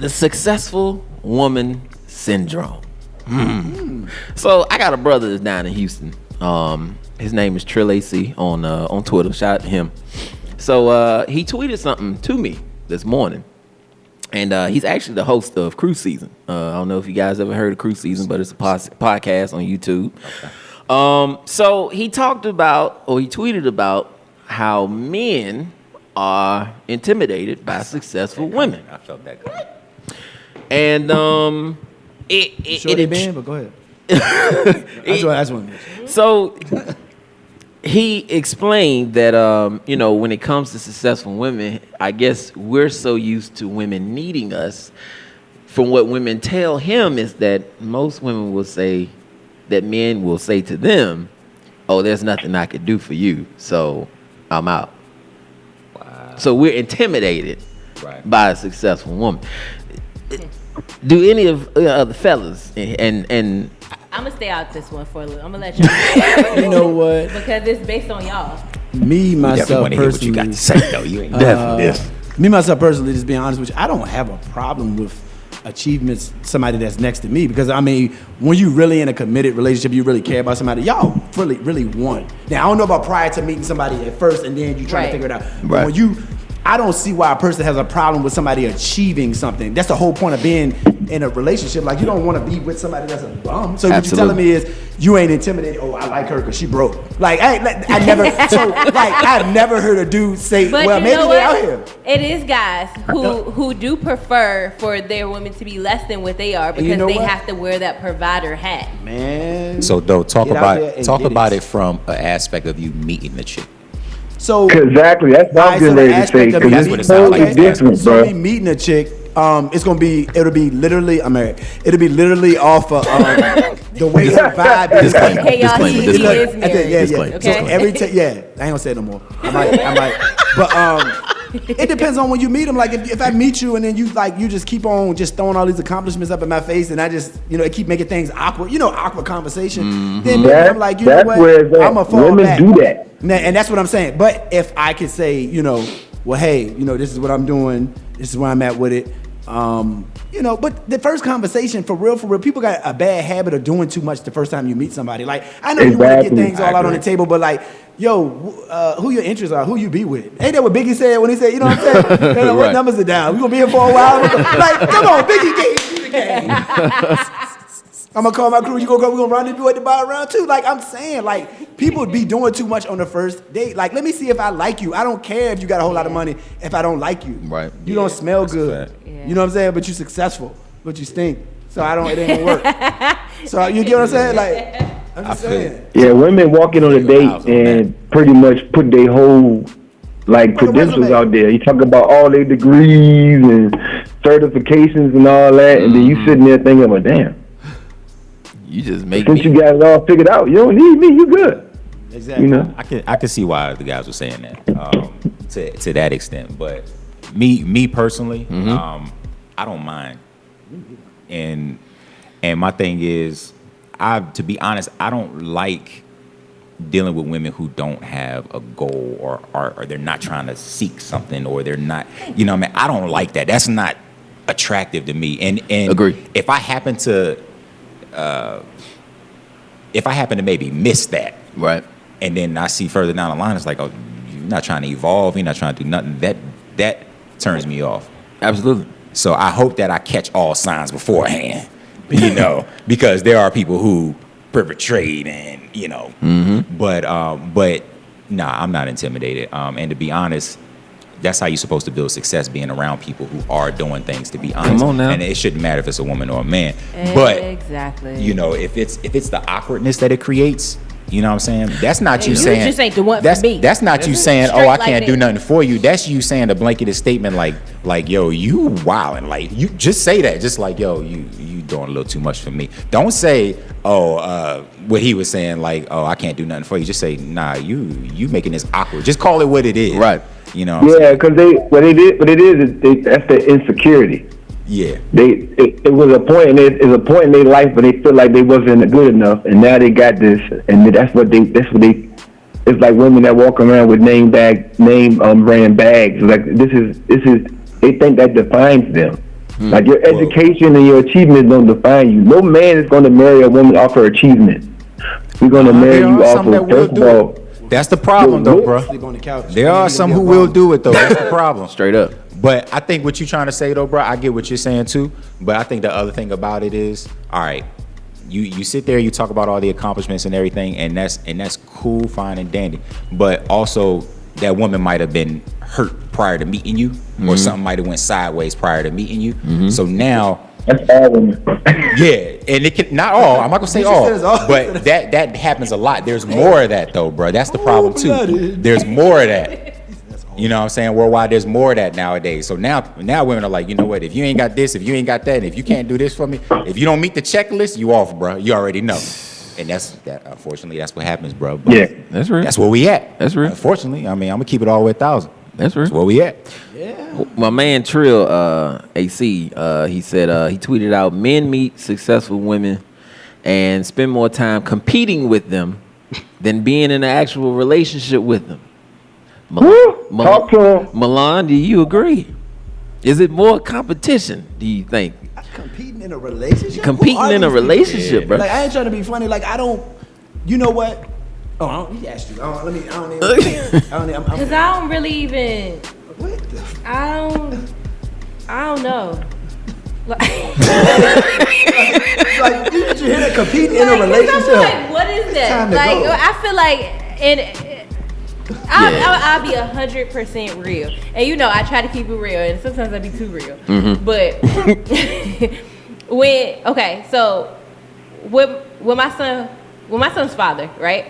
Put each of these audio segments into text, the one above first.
The successful woman syndrome. So I got a brother that's down in Houston. His name is Trill AC on Twitter. Shout out to him. So he tweeted something to me this morning. And he's actually the host of Cruise Season. I don't know if you guys ever heard of Cruise Season, but it's a podcast on YouTube. Okay. So he tweeted about how men are intimidated by successful women. I felt that good. And but go ahead. That's one. So he explained that when it comes to successful women, I guess we're so used to women needing us. From what women tell him is that most women will say that men will say to them, "Oh, there's nothing I could do for you, so I'm out." Wow. So we're intimidated by a successful woman. Do any of the fellas and I'm gonna stay out this one for a little. I'm gonna let y'all. You know what? Because it's based on y'all. Me myself personally, what you got to say though. You ain't definitely. Me myself personally, just being honest with you, I don't have a problem with achievements somebody that's next to me, because I mean, when you really in a committed relationship, you really care about somebody, y'all really want. Now I don't know about prior to meeting somebody at first and then you try to figure it out. But when I don't see why a person has a problem with somebody achieving something. That's the whole point of being in a relationship. Like, you don't want to be with somebody that's a bum. So what you're telling me is you ain't intimidated. Oh, I like her because she broke. Like, I've never heard a dude say, but well, maybe they're out here. It is guys who do prefer for their women to be less than what they are, because they have to wear that provider hat. Man. So, though, talk about it from an aspect of you meeting the chick. So exactly, that's what I'm getting ready to say. Because that's what it sounds like. Different, so me meeting a chick, it'll be literally, I'm married. It'll be literally off of the way her vibe is. Hey y'all, he is married. Okay. So every I ain't gonna say it no more. I might. But it depends on when you meet him. Like if I meet you and then you just keep on just throwing all these accomplishments up in my face, and I just it keep making things awkward. Awkward conversation. Mm-hmm. Then maybe I'm like, you know what? I'm a fall back. Women do that. And that's what I'm saying. But if I could say, well, hey, this is what I'm doing. This is where I'm at with it. But the first conversation, for real, people got a bad habit of doing too much the first time you meet somebody. Like, I know you want to get things all out on the table, but like, who your interests are, who you be with. Ain't that what Biggie said when he said, you know what I'm saying? What numbers are down? We gonna be here for a while? Like, come on, Biggie gave you the game. I'm gonna call my crew. You gonna go? We gonna rendezvous at the bar round two. Like I'm saying, like people be doing too much on the first date. Like, let me see if I like you. I don't care if you got a whole lot of money. If I don't like you, right? You don't smell good. Yeah. You know what I'm saying? But you successful, but you stink. So it ain't gonna work. So you get what I'm saying? Like I'm just saying. Yeah, women walk in on a date and pretty much put their whole credentials out there. You talk about all their degrees and certifications and all that, and then you sitting there thinking, well, damn. You just make Since you got it all figured out, you don't need me. You good. Exactly. I can see why the guys were saying that to that extent. But me personally, I don't mind. And my thing is, to be honest, I don't like dealing with women who don't have a goal or they're not trying to seek something, or they're not. I don't like that. That's not attractive to me. And agree. If I happen to maybe miss that, right, and then I see further down the line, it's like, oh, you're not trying to evolve, you're not trying to do nothing. That turns me off. Absolutely. So I hope that I catch all signs beforehand, because there are people who perpetrate and but nah, I'm not intimidated. And to be honest, that's how you're supposed to build success, being around people who are doing things, to be honest. Come on now. And it shouldn't matter if it's a woman or a man. But exactly. If it's the awkwardness that it creates, you know what I'm saying? That's not you saying. Just ain't the one for me. That's not you saying, oh, I can't do nothing for you. That's you saying a blanketed statement like, yo, you wildin'. Like, you just say that. Just like, yo, you doing a little too much for me. Don't say, what he was saying, like, oh, I can't do nothing for you. Just say, nah, you making this awkward. Just call it what it is. Right. Yeah, because what it is that's the insecurity. Yeah. It was a point in their life, but they feel like they wasn't good enough, and now they got this, and that's what they. It's like women that walk around with name brand bags. Like this is they think that defines them. Like your education and your achievements don't define you. No man is going to marry a woman off her achievement. We're going to marry you off of, first of all. That's the problem, though, bro. Sleep on the couch. There are some who will do it, though. That's the problem. Straight up. But I think what you're trying to say, though, bro, I get what you're saying, too. But I think the other thing about it is, all right, you sit there, you talk about all the accomplishments and everything, and that's cool, fine, and dandy. But also, that woman might have been hurt prior to meeting you, or something might have went sideways prior to meeting you. So now, that's all women. yeah, and it can not all. I'm not gonna say all, but that happens a lot. There's more of that, though, bro. That's the problem too. There's more of that. You know what I'm saying? Worldwide, there's more of that nowadays. So now women are like, you know what? If you ain't got this, if you ain't got that, and if you can't do this for me, if you don't meet the checklist, you off, bro. You already know. And that. Unfortunately, that's what happens, bro. But Yeah, That's real. that's where we at. That's real. Unfortunately, I mean, I'm gonna keep it all the way 1,000. That's real. That's where we at. My man Trill AC, he said he tweeted out, men meet successful women and spend more time competing with them than being in an actual relationship with them. Talk to him. Milan, do you agree? Is it more competition, do you think? Competing in a relationship? Competing in a relationship, bro. Like, I ain't trying to be funny. Like, I don't, you know what? Oh, he asked you. I don't even. Because I don't really even. What the? I don't know. Like, did you hear that? Competing in a Like, 'cause relationship? I'm like, what is that? Time to Like, go. I feel like, I'll be 100% real. And you know, I try to keep it real, and sometimes I be too real. But so with my son's father, right?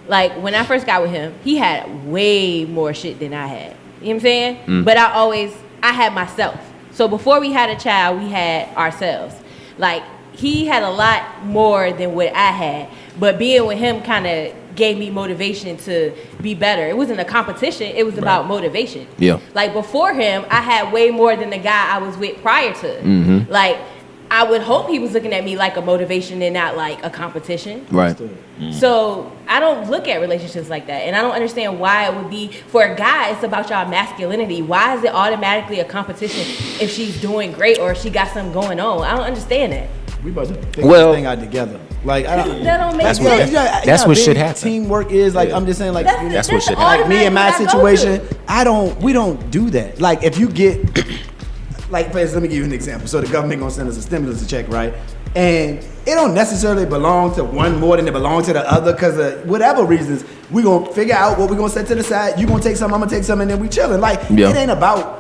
Like, when I first got with him, he had way more shit than I had. You know what I'm saying? But I had myself. So before we had a child, we had ourselves. Like, he had a lot more than what I had. But being with him kind of gave me motivation to be better. It wasn't a competition. It was about motivation. Yeah. Like, before him, I had way more than the guy I was with prior to. Like, I would hope he was looking at me like a motivation and not like a competition. Right. So I don't look at relationships like that. And I don't understand why it would be, for a guy, it's about y'all masculinity. Why is it automatically a competition if she's doing great or if she got something going on? I don't understand that. We about to figure this thing out together. Like, I don't. That don't make That's sense. That's what should happen. Teamwork is like. I'm just saying, like, That's what should like me in my automatically situation, we don't do that. Like, if you get, like, for instance, let me give you an example. So the government gonna send us a stimulus check, right? And it don't necessarily belong to one more than it belongs to the other, because of whatever reasons. We gonna figure out what we gonna set to the side. You gonna take some, I'm gonna take some, and then we chilling. Like, it ain't about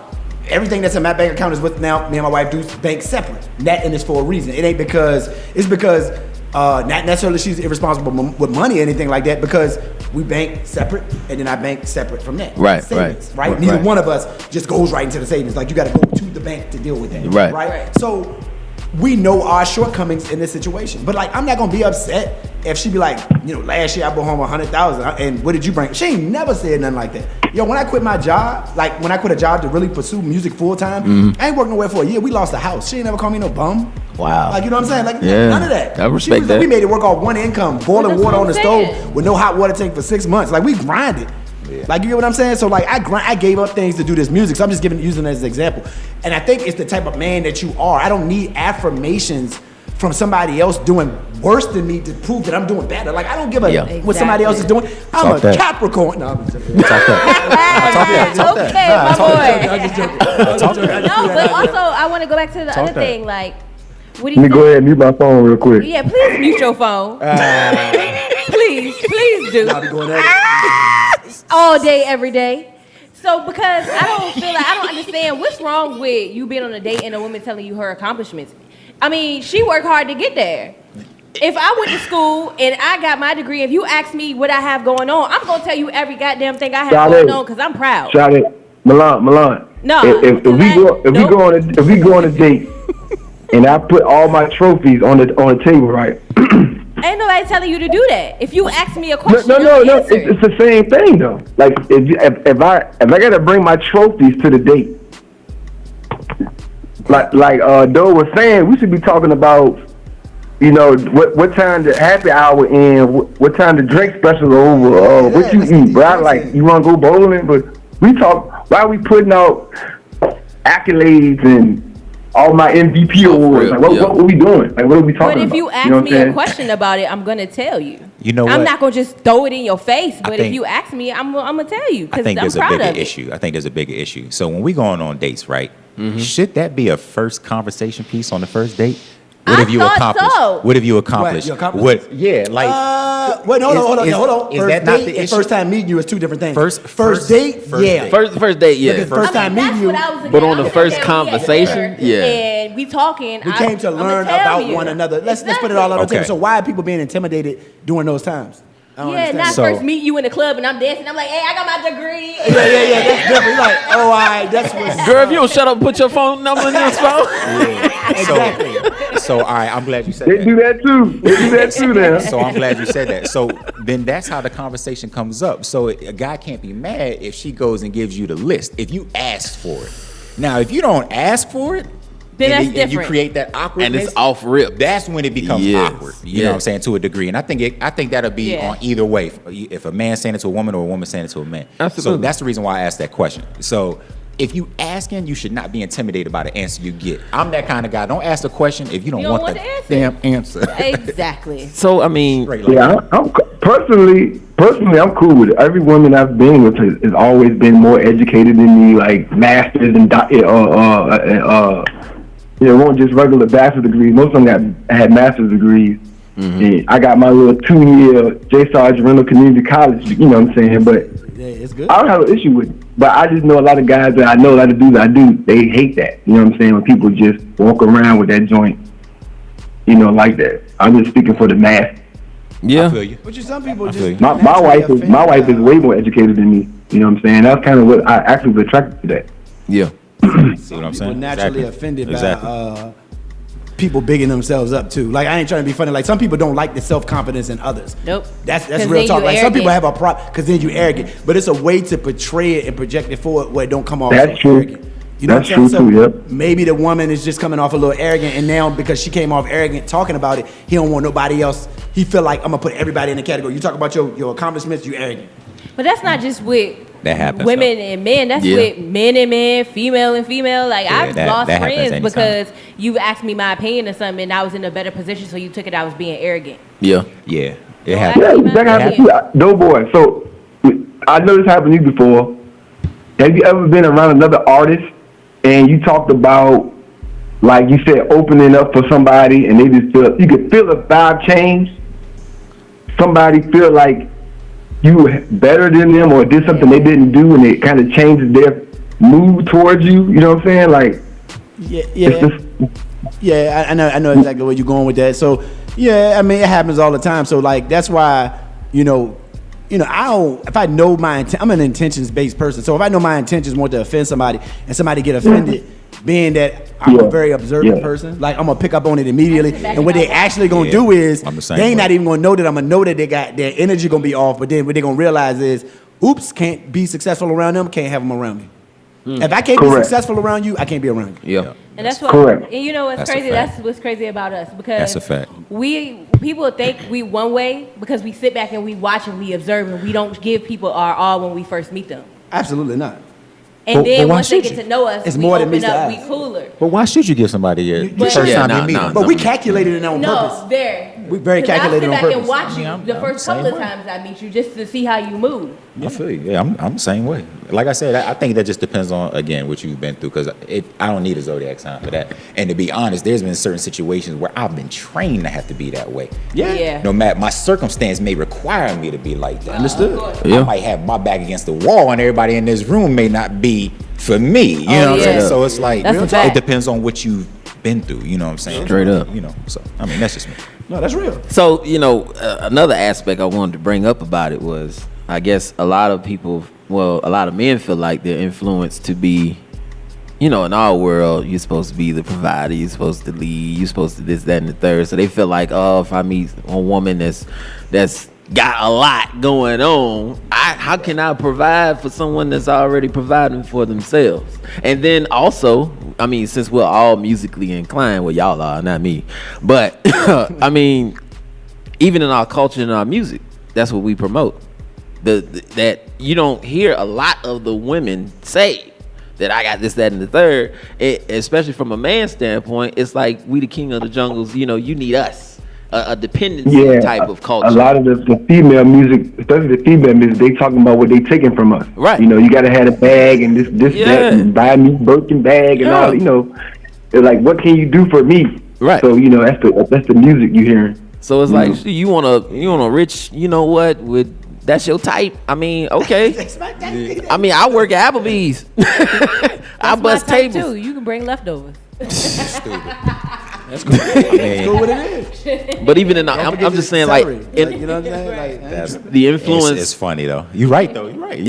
everything that's in my bank account is what now me and my wife do bank separate. That, and it's for a reason. It ain't because not necessarily she's irresponsible with money or anything like that, because we bank separate, and then I bank separate from that. Right, savings, right. Neither Right. one of us just goes right into the savings. Like, you got to go to the bank to deal with that. Right. So we know our shortcomings in this situation. But, like, I'm not gonna be upset if she be like, you know, last year I brought home 100,000, and what did you bring? She ain't never said nothing like that. Yo, when I quit my job, like when I quit a job to really pursue music full time, I ain't working nowhere for a year. We lost a house. She ain't never called me no bum. Wow. Like, you know what I'm saying? Like, Yeah. none of that. I respect that. We made it work off one income, boiling That's water what on the I'm stove saying. with no hot water tank for 6 months. Like, we grinded. Like, you get what I'm saying? So, like, I gave up things to do this music. So I'm just using it as an example. And I think it's the type of man that you are. I don't need affirmations from somebody else doing worse than me to prove that I'm doing better. Like, I don't give a what somebody else is doing. I'm Talk a that. Capricorn. No, I'm just joking. Okay, my boy. I'm just joking. No, but also I want to go back to the other thing. Like, what do Let you me think? go ahead and mute my phone real quick. Yeah, please mute your phone. Please do. I'll be going at it. All day, every day. So, because I don't understand what's wrong with you being on a date and a woman telling you her accomplishments. I mean, she worked hard to get there. If I went to school and I got my degree, if you ask me what I have going on, I'm gonna tell you every goddamn thing I have going on because I'm proud. Shout it, Milan. No, If we go on a date, and I put all my trophies on the table, right? Ain't nobody telling you to do that. If you ask me a question, No. answer it. It's the same thing though. Like, if I gotta bring my trophies to the date, like Doe was saying, we should be talking about, you know, what time the happy hour in, what time the drink special over, what you eat, bro. Like, you want to go bowling, but we talk. Why are we putting out accolades and all my MVP awards. Like, what are we doing? Like, what are we talking about? But if you ask me a question about it, I'm gonna tell you. You know what? I'm not gonna just throw it in your face. But if you ask me, I'm gonna tell you because I'm proud of it. I think there's a bigger issue. So when we going on dates, right? Should that be a first conversation piece on the first date? What have you accomplished? So. What have you accomplished? What? Yeah, like. Wait, hold on. Is First that not date the and issue? first time meeting you is two different things. First date, yeah. date. First date, yeah. Because first time meeting you, but on the first conversation, yeah. And we talking. we came to learn about one another. Let's put it all on the table. Okay. So why are people being intimidated during those times? I don't Yeah, understand. not So- first meet you in the club and I'm dancing. I'm like, hey, I got my degree. Yeah. That's different. Like, oh, all right, that's what's. Girl, if you don't shut up and put your phone number in this phone. Exactly. So all right, I'm glad you said They that. do that too. Now. So I'm glad you said that. So then that's how the conversation comes up. So a guy can't be mad if she goes and gives you the list if you ask for it. Now, if you don't ask for it, Then that's and you different. create that awkwardness, And it's off rip. That's when it becomes Yes. awkward. You know what I'm saying, to a degree. And I think that'll be Yeah. on either way. If a man saying it to a woman or a woman saying it to a man. Absolutely. So that's the reason why I asked that question. So if you asking, you should not be intimidated by the answer you get. I'm that kind of guy. Don't ask the question if you don't want the damn answer. Exactly. So I mean, Straight like Yeah, I'm personally, I'm cool with it. Every woman I've been with has always been more educated than me, like masters and won't just regular bachelor's degrees. Most of them had master's degrees. And I got my little 2-year J. Sarge Rental Community College. You know what I'm saying? But Yeah, it's good. I don't have an issue with it. But I just know a lot of guys that I know, a lot of dudes I do, they hate that. You know what I'm saying? When people just walk around with that joint, like that. I'm just speaking for the mass. yeah. I feel you. But some people feel you. just My wife is way more educated than me. You know what I'm saying? That's kind of what I actually was attracted to that. Yeah. See what I'm people saying? naturally Exactly. offended by people bigging themselves up too. Like, I ain't trying to be funny. Like, some people don't like the self-confidence in others. Nope. That's 'Cause real then talk. you Like, some people arrogant. have a problem because then you arrogant. But it's a way to portray it and project it forward where it don't come off That's so true. arrogant. You know That's what I'm saying? true, So too, yep. maybe the woman is just coming off a little arrogant, and now because she came off arrogant talking about it, he don't want nobody else. He feel like, I'm gonna put everybody in the category. You talk about your accomplishments, you arrogant. But that's not just with That happens, women and men. That's Yeah. with men and men, female and female. Like, Yeah, I've that lost happens friends anytime. because you asked me my opinion or something, and I was in a better position, so you took it I was being arrogant. Yeah. Yeah. It Well, happens. Yeah, Actually, that happened too. Doughboy. So I know this happened to you before. Have you ever been around another artist and you talked about, like you said, opening up for somebody, and they just you could feel a vibe change? Somebody feel like you were better than them or did something they didn't do, and it kind of changes their mood towards you. You know what I'm saying? Like, Yeah, it's yeah. just, Yeah, I know exactly where you're going with that. So, yeah, I mean, it happens all the time. So, like, that's why, I don't. If I know I'm an intentions-based person. So if I know my intentions want to offend somebody, and somebody get offended, being that I'm a very observant person, like, I'm gonna pick up on it immediately. And what they actually gonna do is, I'm the same they ain't way. not even gonna know that I'm gonna know that they got their energy gonna be off. But then what they gonna realize is, oops, can't be successful around them, can't have them around me. If I can't be Correct. successful around you, I can't be around you. Yeah. And that's what. Correct. And you know what's That's a crazy? fact. That's what's crazy about us because That's a fact. People think we one way because we sit back and we watch and we observe and we don't give people our all when we first meet them. Absolutely not. And But then why once they should get you? to know us, It's we more than open meets the up, eye. we cooler. But why should you give somebody a But- first Yeah, time nah, you meet nah, them? But we calculated it on No, purpose. very. We very 'Cause calculated on I'll sit back purpose. and watch you I'm the the first same couple of way. times I meet you just to see how you move. I feel you. Yeah, I'm the same way. Like I said, I think that just depends on, again, what you've been through, because I don't need a zodiac sign for that. And to be honest, there's been certain situations where I've been trained to have to be that way. Yeah. No matter, my circumstance may require me to be like that. Understood. Yeah. I might have my back against the wall, and everybody in this room may not be for me. You know what I'm yeah. saying? So it's like, That's a it fact. depends on what you've been through. You know what I'm saying? Straight up. So I mean, that's just me. No, that's real. So, another aspect I wanted to bring up about it was, I guess a lot of men feel like they're influenced to be, in our world, you're supposed to be the provider, you're supposed to lead, you're supposed to this, that, and the third. So they feel like, if I meet a woman that's got a lot going on, how can I provide for someone that's already providing for themselves? And then also, I mean, since we're all musically inclined, well, y'all are, not me, but I mean, even in our culture and our music, that's what we promote. That you don't hear a lot of the women say that I got this, that, and the third. Especially from a man's standpoint, it's like we the king of the jungles. You know, you need us. A dependency type of culture. A lot of the female music, especially the female music, they talking about what they taking from us. Right. You know, you gotta have a bag and this, that, and buy me Birkin bag and all. You know, it's like, what can you do for me? Right. So you know, that's the music you hearing. So it's like you want a rich, you know what? That's your type. I mean, okay. I mean, I work at Applebee's. I bust tables too. You can bring leftovers. Stupid. That's cool. That's cool what it is. But even I'm just saying, like, you know what I'm saying? Like, the influence. It's funny though. You're right though. You're right.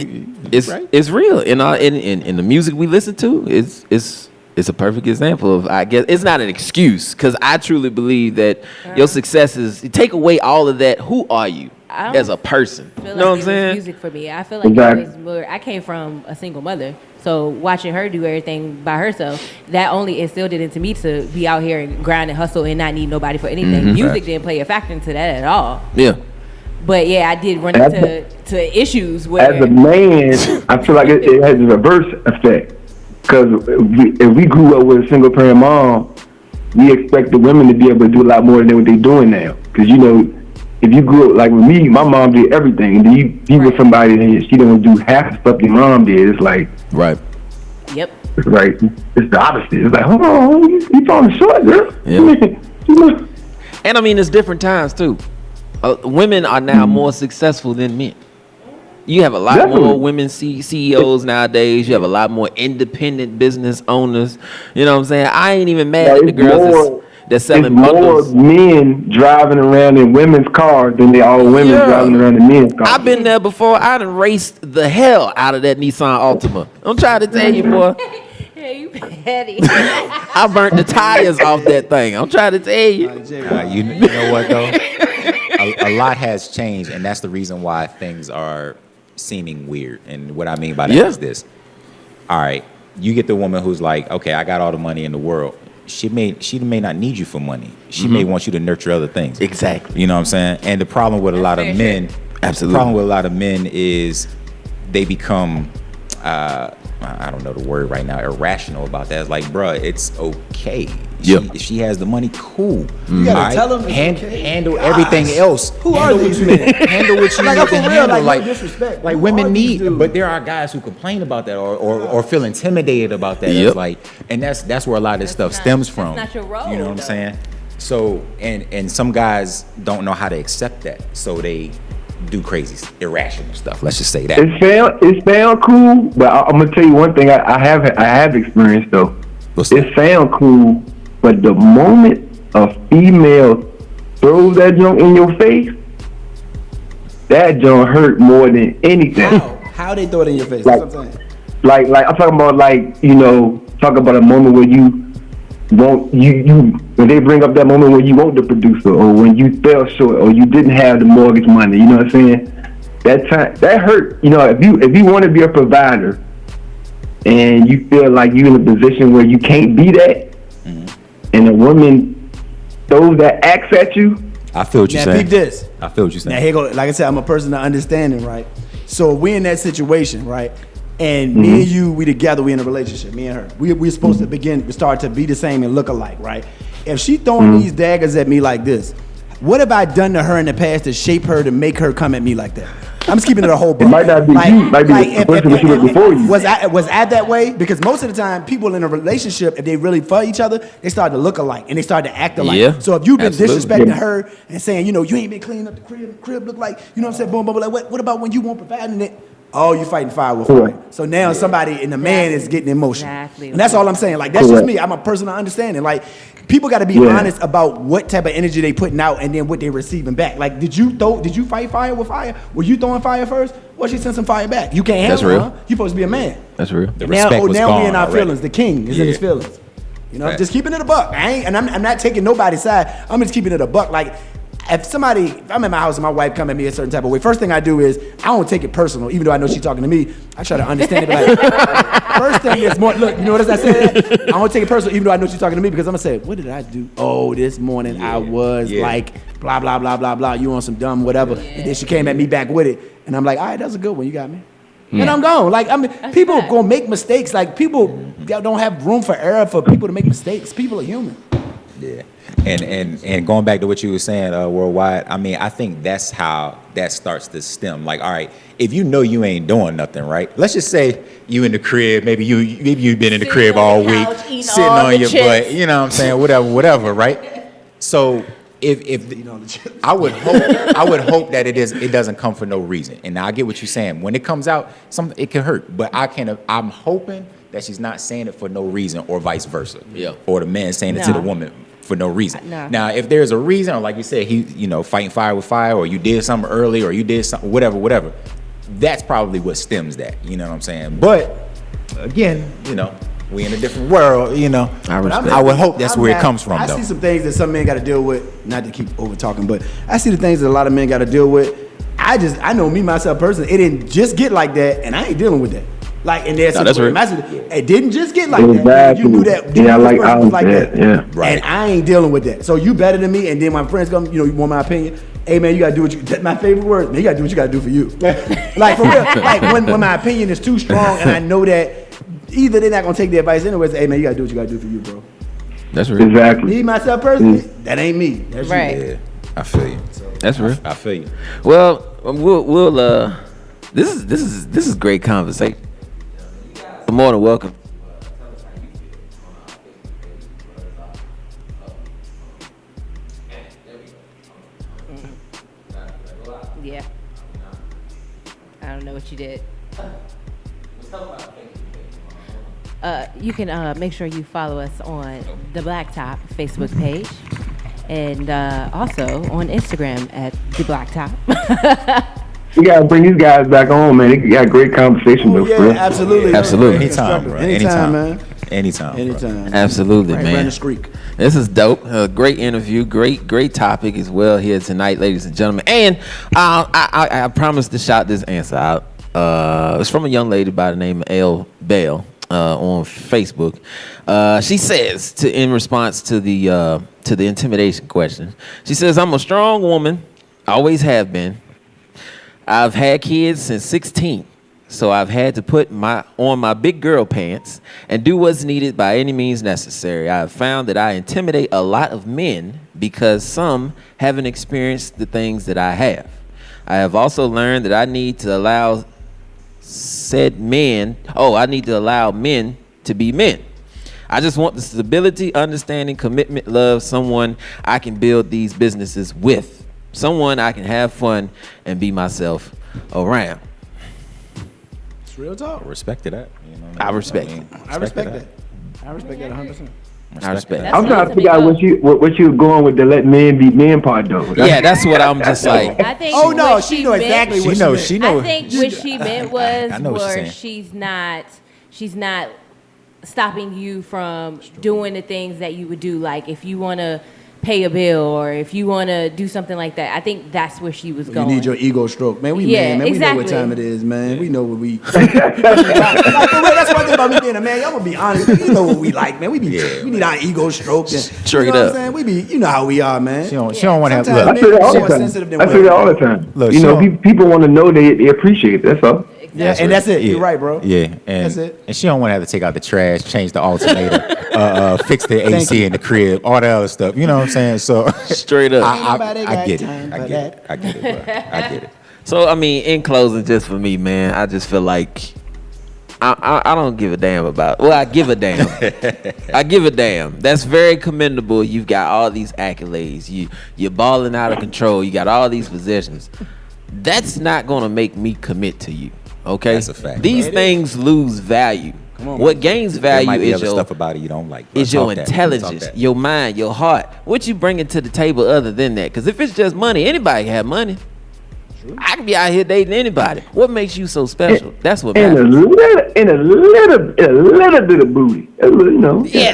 It's real. In the music we listen to, it's a perfect example of, I guess, it's not an excuse, because I truly believe that your success is, you take away all of that, who are you as a person? You know what I'm saying? Music for me. I feel like it was more, I came from a single mother. So watching her do everything by herself, that only instilled it into me to be out here and grind and hustle and not need nobody for anything. Music didn't play a factor into that at all. Yeah. But yeah, I did run into issues where, as a man, I feel like it has a reverse effect. Because if we grew up with a single parent mom, we expect the women to be able to do a lot more than what they're doing now. Because, you know, if you grew up like with me, my mom did everything. And then you be with somebody and she don't do half the stuff your mom did. It's like, right. Yep. It's like, it's the opposite. It's like, hold on, you falling short, girl. Yeah. And I mean, it's different times too. Women are now more successful than men. You have a lot more women CEOs nowadays. You have a lot more independent business owners. You know what I'm saying? I ain't even mad at the girls that's selling bundles. More men driving around in women's cars than they are women driving around in men's cars. I've been there before. I done raced the hell out of that Nissan Altima. I'm trying to tell you, boy. Yeah, you petty. I burnt the tires off that thing. I'm trying to tell you. You know what though? A lot has changed, and that's the reason why things are seeming weird. And what I mean by that is this. All right, you get the woman who's like, okay, I got all the money in the world. She may not need you for money. She may want you to nurture other things. Exactly. You know what I'm saying? And the problem with a lot of men, the problem with a lot of men is they become, I don't know the word right now, irrational about that. It's like, bruh, it's okay. If she has the money, cool. You gotta tell them handle everything else. Who are these men? Handle what you need to handle. Like no disrespect. Like women need, but there are guys who complain about that or feel intimidated about that. Yep. It's like, and that's where a lot of this stuff stems from. That's not your role. You know what I'm saying? So and some guys don't know how to accept that, so they do crazy, irrational stuff. Let's just say that. It sound cool, but I'm gonna tell you one thing I have experienced though. It sound cool, but the moment a female throws that junk in your face, that junk hurt more than anything. How they throw it in your face? Like, That's what I'm saying. Like I'm talking about, like, you know, talk about a moment where you won't when they bring up that moment when you want the producer, or when you fell short, or you didn't have the mortgage money. You know what I'm saying? That time that hurt. You know, if you want to be a provider and you feel like you're in a position where you can't be that, and a woman throws that axe at you. I feel what you're saying. Peep this. I feel what you're saying. Now here go. Like I said, I'm a person of understanding, right? So we in that situation, right? And me and you, we together, we in a relationship, me and her. We're supposed to start to be the same and look alike, right? If she throwing these daggers at me like this, what have I done to her in the past to shape her to make her come at me like that? I'm just keeping it a whole bunch. It might not be you, might be the person that she was before you. Was I that way? Because most of the time, people in a relationship, if they really for each other, they start to look alike and they start to act alike. Yeah, so if you've been disrespecting her and saying, you know, you ain't been cleaning up the crib look like, you know what I'm saying, boom, boom, like, what about when you won't providing it? Oh, you fighting fire with fire. So now somebody in the man is getting emotional. Exactly. And that's all I'm saying. Like, that's just me. I'm a person of understanding. Like, people got to be honest about what type of energy they putting out and then what they receiving back. Like, did you fight fire with fire? Were you throwing fire first? Or she sent some fire back? You can't handle it, huh? You supposed to be a man. That's real. The respect was now gone we in our already. feelings. The king is in his feelings. You know, Right. just keeping it a buck. I'm not taking nobody's side. I'm just keeping it a buck. Like, if I'm in my house and my wife come at me a certain type of way, first thing I do is I don't take it personal, even though I know she's talking to me. I try to understand it. But like, first thing is more. Look, you know what I say? I don't take it personal, even though I know she's talking to me, because I'm gonna say, what did I do? Oh, this morning I was like blah blah blah blah blah. You on some dumb whatever, and then she came at me back with it, and I'm like, all right, that's a good one. You got me. And I'm gone. Like, I mean, people fact. gonna make mistakes. Like, people don't have room for error for people to make mistakes. People are human. Yeah, and going back to what you were saying, worldwide. I mean, I think that's how that starts to stem. Like, all right, if you know you ain't doing nothing, right? Let's just say you in the crib. Maybe you've been in the Sitting crib on all the week, couch, eating sitting all on the your chips. butt. You know what I'm saying? Whatever, right? So if I would hope that it doesn't come for no reason. And now I get what you're saying. When it comes out, it can hurt. But I'm hoping that she's not saying it for no reason, or vice versa. Yeah. Or the man saying it to the No. woman for no reason. No. Now, if there's a reason, or like you said, fighting fire with fire, or you did something early, or you did something, whatever, that's probably what stems that. You know what I'm saying? But again, we in a different world. I would hope that's where it comes from. I though. see some things that some men got to deal with. Not to keep over talking, but I see the things that a lot of men got to deal with. I know me myself personally. It didn't just get like that, and I ain't dealing with that. Like, and there's that's right. It didn't just get like that. Exactly. You knew that. Yeah, this like, person was like that. yeah. Right. And I ain't dealing with that. So you better than me. And then my friends come, you want my opinion. Hey man, you gotta do what you. That's my favorite word. Man, you gotta do what you gotta do for you. Like, for real. Like, when my opinion is too strong, and I know that either they're not gonna take the advice anyways. Hey man, you gotta do what you gotta do for you, bro. That's real. Exactly. Me myself personally, that ain't me. That's you. Right. Yeah, I feel you. That's real. I feel you. Well, we'll this is great conversation. More than welcome. Yeah. I don't know what you did. You can make sure you follow us on the BlackTop Facebook page, and also on Instagram at the BlackTop. We gotta bring these guys back on, man. They got great conversation, Oh, though, yeah, bro. Absolutely. absolutely. Anytime, bro. Anytime, man. Anytime. Anytime. Absolutely, Right, man. Brandon Streak. This is dope. Great interview. Great topic as well here tonight, ladies and gentlemen. And I promised to shout this answer out. It's from a young lady by the name of L. Bell on Facebook. She says, in response to the intimidation question, she says, "I'm a strong woman. Always have been. I've had kids since 16, so I've had to put on my big girl pants and do what's needed by any means necessary. I have found that I intimidate a lot of men because some haven't experienced the things that I have. I have also learned that I need to allow men to be men. I just want the stability, understanding, commitment, love, someone I can build these businesses with. Someone I can have fun and be myself around." It's real talk. Respect to that. I respect it. I respect that. I respect that 100%. I respect That's it. I'm trying nice to to figure be out both. what you were going with the let men be men part, though. Yeah, that's what I'm just like. I think Oh no, what she know exactly meant, what She knows. meant. She knows. I think what she meant was I know what she's where saying. she's not stopping you from doing the things that you would do, like if you want to pay a bill or if you want to do something like that. I think that's where she was You going. need your ego stroke, man. We Yeah, man. We know what exactly. time it is, man. We know what we. Like, for real, that's one thing about me being a man. I'm gonna be honest. You know what we like, man. We need our ego stroked. And, Straight you know up. what I'm saying? You know how we are, man. She don't want to have. Sometimes Look, I say that all More the sensitive than time. I say that all the women. time. Look, You know, she don't- people want to know they appreciate it. That's all. Yeah, and that's it. You're right, bro. Yeah, and That's it. And she don't want to have to take out the trash, change the alternator, fix the Thank AC you. in the crib, all that other stuff. You know what I'm saying? So Straight up. Nobody I got get it. time I for get it. that. I get it. Bro. I get it. So I mean, in closing, just for me, man, I just feel like I don't give a damn about. Well, I give a damn. I give a damn. That's very commendable. You've got all these accolades. You're balling out of control. You got all these positions. That's not gonna make me commit to you. Okay, That's a fact, These bro. things lose value. on, What gains There value might be is other your stuff about it you don't like. Bro. is your Talk that. intelligence, Talk that. your mind, your heart. What you bringing to the table other than that? Because if it's just money, anybody can have money. I can be out here dating anybody. What makes you so special? That's what And a matters. little bit of booty. A little, you know. Yeah,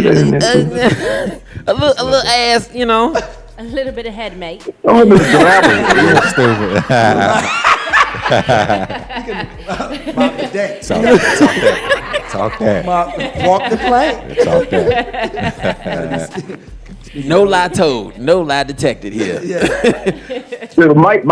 a little ass, you know. A little bit of head, mate. Oh, the gravel. You're stupid. Mop the deck. Talk that. Talk that. Walk the plank. Talk that. No lie told, no lie detected here. Yeah. So Mike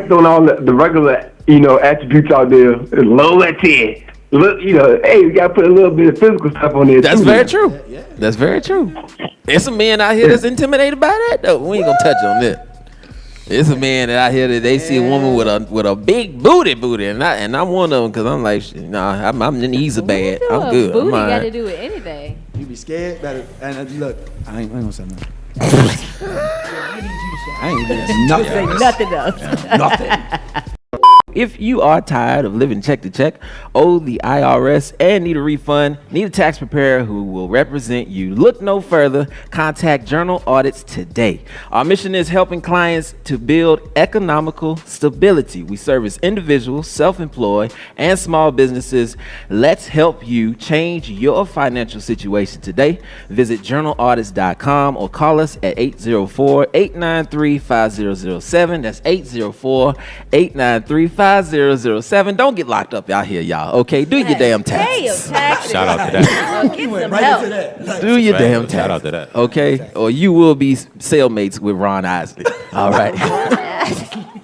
throwing all the regular, attributes out there. Loyalty. Look, hey, we gotta put a little bit of physical stuff on there. That's too. very true. That's very true. There's some men out here that's intimidated by that though. We ain't gonna touch on that. There's a man out here that they see a woman with a big booty, and I'm one of them because I'm like, nah, I'm knees are bad. I'm good. Booty I'm all got to right. do with anything. You be scared, and look, I ain't gonna say nothing. I ain't gonna say nothing. Nothing else. Nothing. If you are tired of living check to check, owe the IRS, and need a refund, need a tax preparer who will represent you, look no further. Contact Journal Audits today. Our mission is helping clients to build economical stability. We service individuals, self-employed, and small businesses. Let's help you change your financial situation today. Visit journalaudits.com or call us at 804-893-5007. That's 804-893-5007. Don't get locked up out here, y'all. Okay, do your damn Pay your taxes. taxes. Shout out to that. Get some Right help. into that. Do your damn taxes. Shout out to that. Okay, or you will be cellmates with Ron Isley. All right.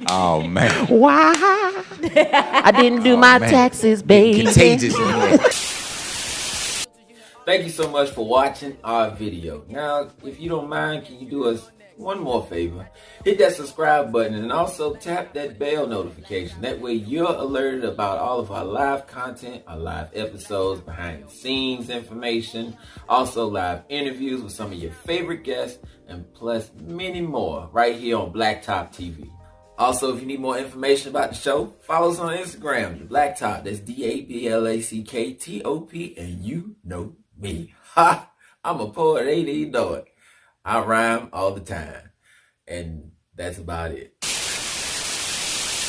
Oh man. Why? I didn't do my taxes, baby. Contagious. Thank you so much for watching our video. Now, if you don't mind, can you do us one more favor? Hit that subscribe button and also tap that bell notification. That way you're alerted about all of our live content, our live episodes, behind the scenes information, also live interviews with some of your favorite guests, and plus many more right here on BlackTop TV. Also, if you need more information about the show, follow us on Instagram, the BlackTop. That's DABLACKTOP, and you know me. Ha! I'm a poet, ain't even know it. I rhyme all the time. And that's about it.